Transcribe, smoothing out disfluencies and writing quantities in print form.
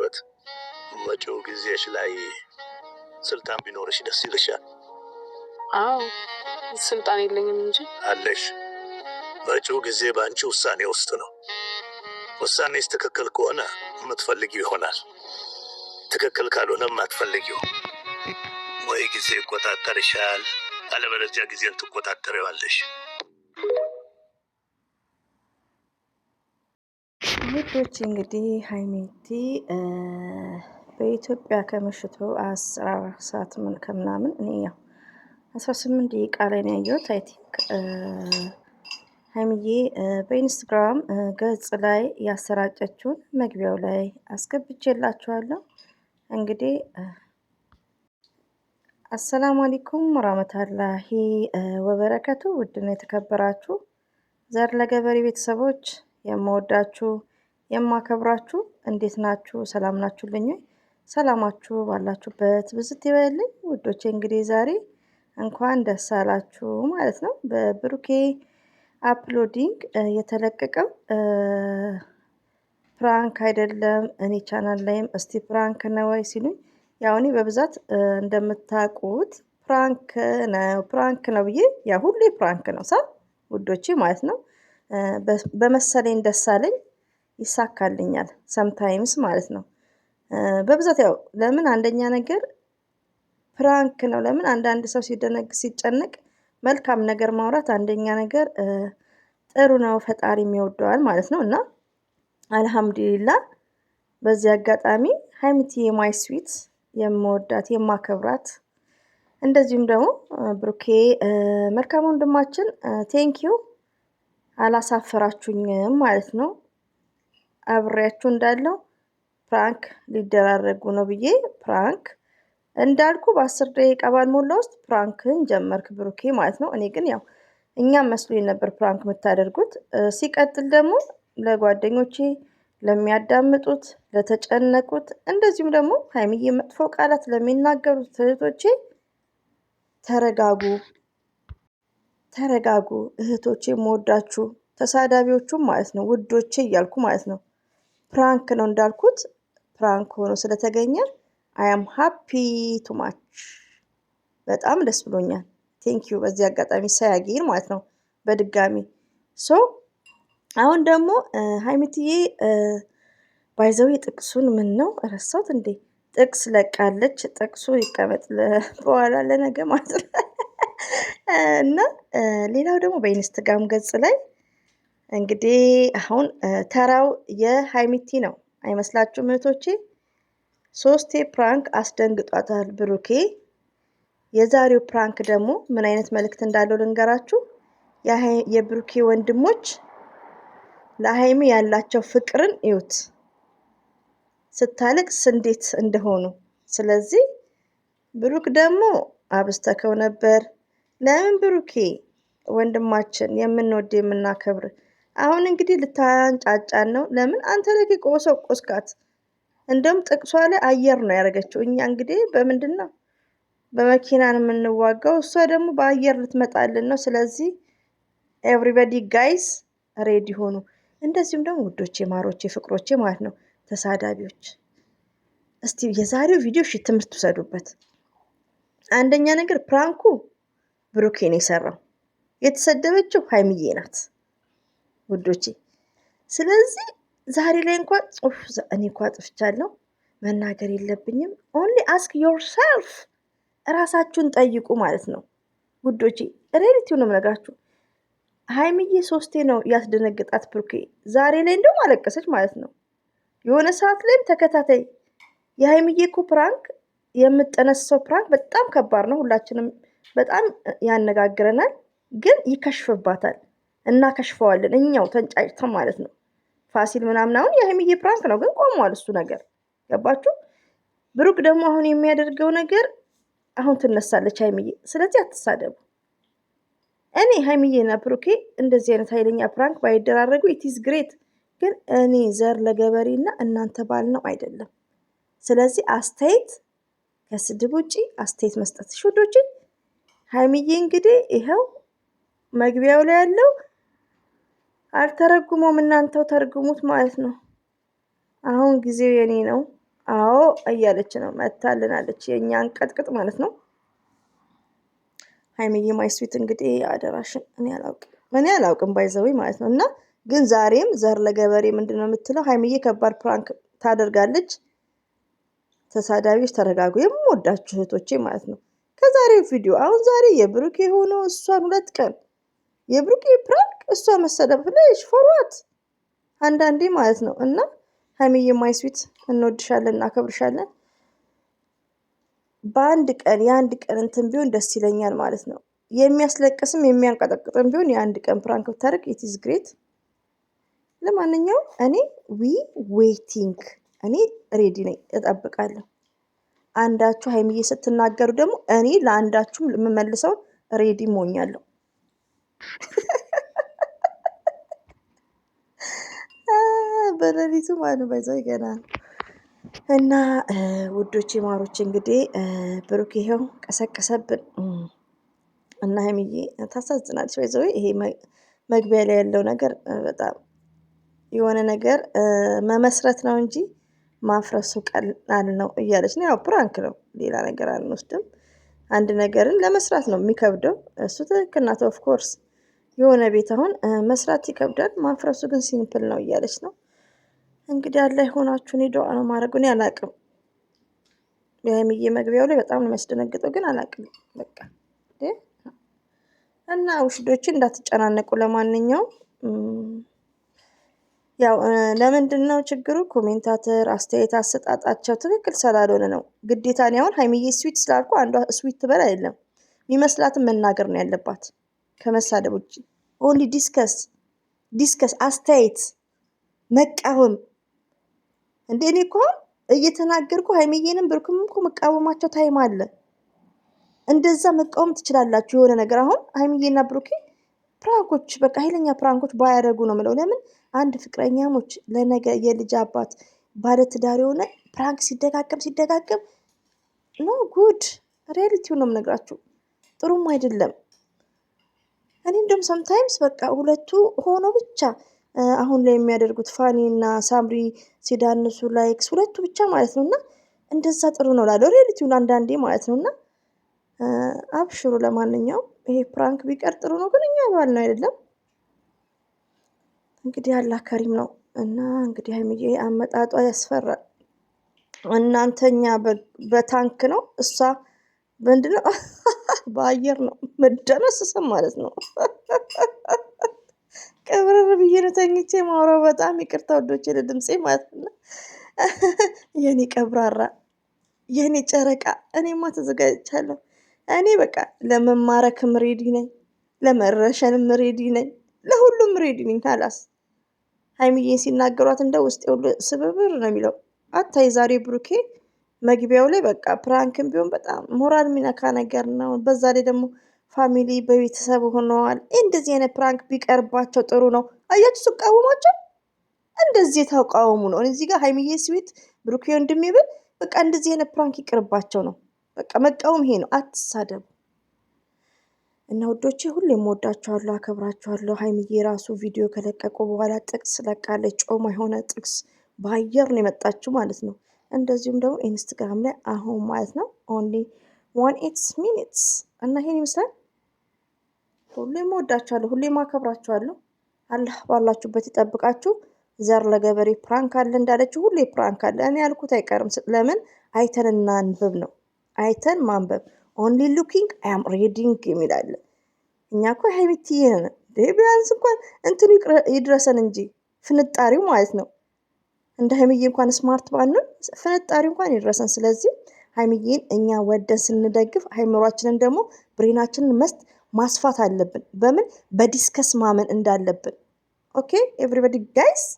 ህይወት መጪው ጊዜሽ ላይ ስልጣን ቢኖርሽ ደስ ይልሻል? አዎ ስልጣን የለኝም እንጂ አለሽ። መጪው ጊዜ ባንቺ ውሳኔ ውስጥ ነው። ውሳኔሽ ትክክል ከሆነ የምትፈልጊው ይሆናል። ትክክል ካልሆነም አትፈልጊው። ወይ ጊዜ ይቆጣጠርሻል፣ አለበለዚያ ጊዜን ትቆጣጠሪዋለሽ። ውዶች እንግዲህ ሀይሚቲ በኢትዮጵያ ከምሽቱ 10 ሰዓት ከምናምን እኔ ያው 18 ደቂቃ ላይ ነው ያየሁት። አይ ቲንክ ሀይሚዬ በኢንስታግራም ገጽ ላይ ያሰራጨችውን መግቢያው ላይ አስገብቼላችኋለሁ። እንግዲህ አሰላሙ አለይኩም ወራህመቱላሂ ወበረከቱ። ውድና የተከበራችሁ ዘር ለገበሬ ቤተሰቦች የምወዳችሁ የማከብራችሁ እንዴት ናችሁ? ሰላም ናችሁልኝ? ሰላማችሁ ባላችሁበት ብዝት ይበልኝ ውዶቼ። እንግዲህ ዛሬ እንኳን ደስ አላችሁ ማለት ነው። በብሩኬ አፕሎዲንግ የተለቀቀው ፕራንክ አይደለም። እኔ ቻናል ላይም እስቲ ፕራንክ ነው ወይ ሲሉኝ ያው እኔ በብዛት እንደምታውቁት ፕራንክ ነው ብዬ ያው ሁሌ ፕራንክ ነው ውዶቼ ማለት ነው። በመሰለኝ ደሳለኝ ይሳካልኛል ሰምታይምስ ማለት ነው። በብዛት ያው ለምን አንደኛ ነገር ፕራንክ ነው። ለምን አንዳንድ ሰው ሲጨነቅ መልካም ነገር ማውራት አንደኛ ነገር ጥሩ ነው፣ ፈጣሪም ይወደዋል ማለት ነው። እና አልሐምዱሊላህ በዚህ አጋጣሚ ሀይሚቲዬ ማይ ስዊት የምወዳት የማከብራት እንደዚሁም ደግሞ ብሩኬ መልካም ወንድማችን ቴንኪው አላሳፈራችሁኝም ማለት ነው። አብሬያችሁ እንዳለው ፕራንክ ሊደራረጉ ነው ብዬ ፕራንክ እንዳልኩ በ10 ደቂቃ ባልሞላ ውስጥ ፕራንክን ጀመርክ ብሩኬ ማለት ነው። እኔ ግን ያው እኛም መስሎኝ ነበር ፕራንክ የምታደርጉት። ሲቀጥል ደግሞ ለጓደኞቼ ለሚያዳምጡት፣ ለተጨነቁት እንደዚሁም ደግሞ ሀይሚዬ መጥፎ ቃላት ለሚናገሩት እህቶቼ ተረጋጉ እህቶቼ፣ የምወዳችሁ ተሳዳቢዎቹም ማለት ነው ውዶቼ እያልኩ ማለት ነው። ፕራንክ ነው እንዳልኩት ፕራንክ ሆኖ ስለተገኘ አይ አም ሃፒ ቱ ማች በጣም ደስ ብሎኛል። ቴንኪዩ በዚህ አጋጣሚ ሳያጌን ማለት ነው በድጋሚ አሁን ደግሞ ሀይሚትዬ ባይዘው ጥቅሱን ምን ነው ረሳሁት እንዴ? ጥቅስ ለቃለች። ጥቅሱ ይቀመጥ በኋላ ለነገ ማለት ነው። እና ሌላው ደግሞ በኢንስታግራም ገጽ ላይ እንግዲህ አሁን ተራው የሀይሚቲ ነው አይመስላችሁም እህቶቼ? 3 ፕራንክ አስደንግጧታል ብሩኬ። የዛሬው ፕራንክ ደግሞ ምን አይነት መልእክት እንዳለው ልንገራችሁ። የብሩኬ ወንድሞች ለሀይሚ ያላቸው ፍቅርን እዩት፣ ስታለቅስ እንዴት እንደሆኑ። ስለዚህ ብሩክ ደግሞ አብስተከው ነበር። ለምን ብሩኬ ወንድማችን የምንወድ የምናከብር፣ አሁን እንግዲህ ልታንጫጫን ነው። ለምን አንተ ለቂ ቆስቃት። እንደውም ጥቅሷ ላይ አየር ነው ያደረገችው። እኛ እንግዲህ በምንድን ነው በመኪና ነው የምንዋጋው፣ እሷ ደግሞ በአየር ልትመጣልን ነው። ስለዚህ ኤቭሪባዲ ጋይስ ሬዲ ሆኑ። እንደዚሁም ደግሞ ውዶቼ፣ ማሮቼ፣ ፍቅሮቼ ማለት ነው ተሳዳቢዎች፣ እስቲ የዛሬው ቪዲዮ ትምህርት ውሰዱበት። አንደኛ ነገር ፕራንኩ ብሩኬ ነው የሰራው፣ የተሰደበችው ሀይሚዬ ናት ውዶቼ። ስለዚህ ዛሬ ላይ እንኳን እኔ እንኳን አጥፍቻለሁ መናገር የለብኝም። ኦንሊ አስክ ዮርሰልፍ እራሳችሁን ጠይቁ ማለት ነው ውዶቼ። ሬዲቲው ነው የምነግራችሁ። ሀይሚዬ 3 ነው ያስደነግጣት ብሩኬ። ዛሬ ላይ እንደውም አለቀሰች ማለት ነው። የሆነ ሰዓት ላይም ተከታታይ የሀይሚዬ እኮ ፕራንክ የምጠነሰው ፕራንክ በጣም ከባድ ነው። ሁላችንም በጣም ያነጋግረናል፣ ግን ይከሽፍባታል። እናከሽፈዋለን እኛው ተንጫጭተን ማለት ነው። ፋሲል ምናምን አሁን የሀይሚዬ ፕራንክ ነው፣ ግን ቆሟል እሱ ነገር። ገባችሁ? ብሩክ ደግሞ አሁን የሚያደርገው ነገር አሁን ትነሳለች ሀይሚዬ። ስለዚህ አትሳደቡ። እኔ ሀይሚዬና ብሩኬ እንደዚህ አይነት ኃይለኛ ፕራንክ ባይደራረጉ ኢትስ ግሬት። ግን እኔ ዘር ለገበሬና እናንተ ባል ነው አይደለም። ስለዚህ አስተያየት ከስድብ ውጪ አስተያየት መስጠት ሽዶች። ሀይሚዬ እንግዲህ ይኸው መግቢያው ላይ ያለው አልተረጉመውም፣ እናንተው ተርጉሙት ማለት ነው። አሁን ጊዜው የኔ ነው። አዎ እያለች ነው መታልናለች። የእኛን ቀጥቅጥ ማለት ነው። ሀይሚዬ ማይስዊት እንግዲህ አደራሽን እኔ አላውቅም ባይዘዊ ማለት ነው። እና ግን ዛሬም ዘር ለገበሬ ምንድን ነው የምትለው ሀይሚዬ ከባድ ፕራንክ ታደርጋለች። ተሳዳቢዎች ተረጋጉ፣ የምወዳችሁ እህቶቼ ማለት ነው። ከዛሬው ቪዲዮ አሁን ዛሬ የብሩኬ ሆኖ እሷን 2 ቀን የብሩኬ ፕራንክ እሷ መሰደብ ፍለሽ ፎርዋት አንዳንዴ ማለት ነው። እና ሀይሚዬ ማይስዊት እንወድሻለን፣ እናከብርሻለን። በአንድ ቀን የአንድ ቀን እንትን ቢሆን ደስ ይለኛል ማለት ነው። የሚያስለቅስም የሚያንቀጠቅጥም ቢሆን የአንድ ቀን ፕራንክ ብታደርግ ኢት ኢዝ ግሬት። ለማንኛውም እኔ ዌይቲንግ እኔ ሬዲ ነኝ፣ እጠብቃለሁ። አንዳችሁ ሀይሚዬ ስትናገሩ ደግሞ እኔ ለአንዳችሁም የምመልሰውን ሬዲ ሞኛለሁ። በሌሊቱ ማኑ ባይዘው ይገናል። እና ውዶቼ ማሮች እንግዲህ ብሩክ ይሄው ቀሰቀሰብን እና ሀይሚዬ ታሳዝናለች። ባይዘው ይሄ መግቢያ ላይ ያለው ነገር በጣም የሆነ ነገር መመስረት ነው እንጂ ማፍረሱ ቀላል ነው እያለች ነው። ያው ፕራንክ ነው፣ ሌላ ነገር አንወስድም። አንድ ነገርን ለመስራት ነው የሚከብደው። እሱ ትክክል ናት። ኦፍ ኮርስ የሆነ ቤት አሁን መስራት ይከብዳል፣ ማፍረሱ ግን ሲምፕል ነው እያለች ነው። እንግዲህ አላህ ሆናችሁን ዱዓ ነው ማድረጉ። እኔ አላቅም። የሀይሚዬ መግቢያው ላይ በጣም ነው የሚያስደነግጠው፣ ግን አላቅም በቃ እና ውሽዶች እንዳትጨናነቁ። ለማንኛውም ያው ለምንድን ነው ችግሩ? ኮሜንታተር አስተያየት አሰጣጣቸው ትክክል ስላልሆነ ነው። ግዴታ እኔ አሁን ሀይሚዬ ስዊት ስላልኩ አንዷ ስዊት ትበል አይደለም፣ የሚመስላትን መናገር ነው ያለባት ከመሳደብ ውጭ። ኦንሊ ዲስከስ አስተያየት መቃወም። እንደ እኔ እኮ እየተናገርኩ ሀይሚዬንም ብሩክም እኮ መቃወማቸው ታይም አለ። እንደዛ መቃወም ትችላላችሁ የሆነ ነገር። አሁን ሀይሚዬና ብሩኬ ፕራንኮች በቃ ኃይለኛ ፕራንኮች ባያደርጉ ነው የምለው። ለምን አንድ ፍቅረኛሞች ለነገ የልጅ አባት ባለትዳር የሆነ ፕራንክ ሲደጋገም ኖ ጉድ ሪያሊቲው ነው የምነግራችሁ፣ ጥሩም አይደለም። እኔ እንደውም ሰምታይምስ በቃ ሁለቱ ሆኖ ብቻ አሁን ላይ የሚያደርጉት ፋኒ እና ሳምሪ ሲዳንሱ ላይክስ ሁለቱ ብቻ ማለት ነው። እና እንደዛ ጥሩ ነው ላለው ሪያሊቲውን አንዳንዴ ማለት ነው። እና አብሽሩ። ለማንኛውም ይሄ ፕራንክ ቢቀር ጥሩ ነው፣ ግን እኛ ባል ነው አይደለም። እንግዲህ አላህ ከሪም ነው። እና እንግዲህ ሀይሚዬ አመጣጧ ያስፈራል። እናንተኛ በታንክ ነው፣ እሷ ምንድነው በአየር ነው መደነስስም ማለት ነው። ቀብረር ብዬ ነው ተኝቼ ማውራው። በጣም ይቅርታ ወዶቼ ለድምፄ ማለት ነው። የኔ ቀብራራ የኔ ጨረቃ፣ እኔማ ተዘጋጅቻለሁ። እኔ በቃ ለመማረክም ሬዲ ነኝ፣ ለመረሸንም ሬዲ ነኝ፣ ለሁሉም ሬዲ ነኝ። ካላስ ሀይሚዬን ሲናገሯት እንደ ውስጥ ሁሉ ስብብር ነው የሚለው። አታይ ዛሬ ብሩኬ መግቢያው ላይ በቃ ፕራንክም ቢሆን በጣም ሞራል የሚነካ ነገር ነው። በዛ ላይ ደግሞ ፋሚሊ በቤተሰብ ሆነዋል። እንደዚህ አይነት ፕራንክ ቢቀርባቸው ጥሩ ነው። አያችሁ ስቃወማቸው እንደዚህ የተቃወሙ ነው። እዚህ ጋር ሀይሚዬ ስዊት ብሩኬ ወንድሜ ብል በቃ እንደዚህ አይነት ፕራንክ ይቅርባቸው ነው በቃ። መቃወም ይሄ ነው፣ አትሳደቡ። እና ውዶቼ ሁሌም ወዳችኋለሁ፣ አከብራችኋለሁ። ሀይሚዬ ራሱ ቪዲዮ ከለቀቁ በኋላ ጥቅስ ለቃለች። ጮማ የሆነ ጥቅስ በአየር ነው የመጣችው ማለት ነው። እንደዚሁም ደግሞ ኢንስታግራም ላይ አሁን ማለት ነው ኦንሊ 18 ሚኒትስ እና ይሄን ይመስላል። ሁሌም ወዳችኋለሁ፣ ሁሌም አከብራችኋለሁ። አላህ ባላችሁበት ይጠብቃችሁ። ዘር ለገበሬ ፕራንክ አለ እንዳለችው ሁሌ ፕራንክ አለ። እኔ ያልኩት አይቀርም። ለምን አይተን እናንብብ ነው፣ አይተን ማንበብ። ኦንሊ ሉኪንግ አይ አም ሪዲንግ የሚላለ። እኛ እኮ ሀይሚትዬ ነን። ቢያንስ እንኳን እንትኑ ይድረሰን እንጂ ፍንጣሪው ማለት ነው። እንደ ሀይሚዬ እንኳን ስማርት ባንሆን ፍንጣሪው እንኳን ይድረሰን። ስለዚህ ሀይሚዬን እኛ ወደን ስንደግፍ አይምሯችንን ደግሞ ብሬናችንን ማስፋት አለብን። በምን በዲስከስ ማመን እንዳለብን። ኦኬ ኤቭሪባዲ ጋይስ